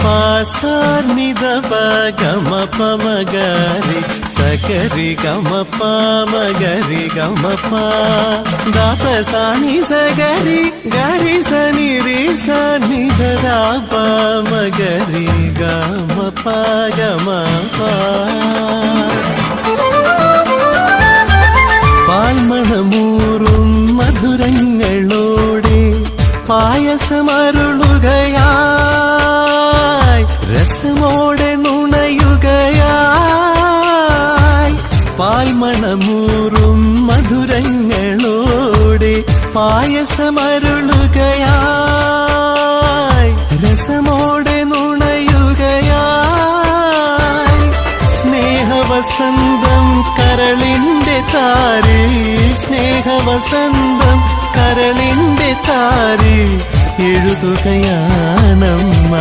പാസാനിധ ഗമ പമഗരി സകരി ഗമ പമഗരി ഗമ പ ദാപ സാനി സഗരി ഗരി സനി രി സനി ധ പമഗരി ഗമ പ ഗമ പ പാൽമണമൂറും മധുരങ്ങളോടെ പായസമരുളുകയായി രസമോടെ നുണയുകയായി പാൽമണമൂറും മധുരങ്ങളോടെ പായസമരുളുകയായി രസമോടെ നുണയുകയായി സ്നേഹവസന്തം കരളിന്റെ താരിൽ സ്നേഹവസന്തം കരളിന്റെ താരിൽ എഴുതുകയാണമ്മ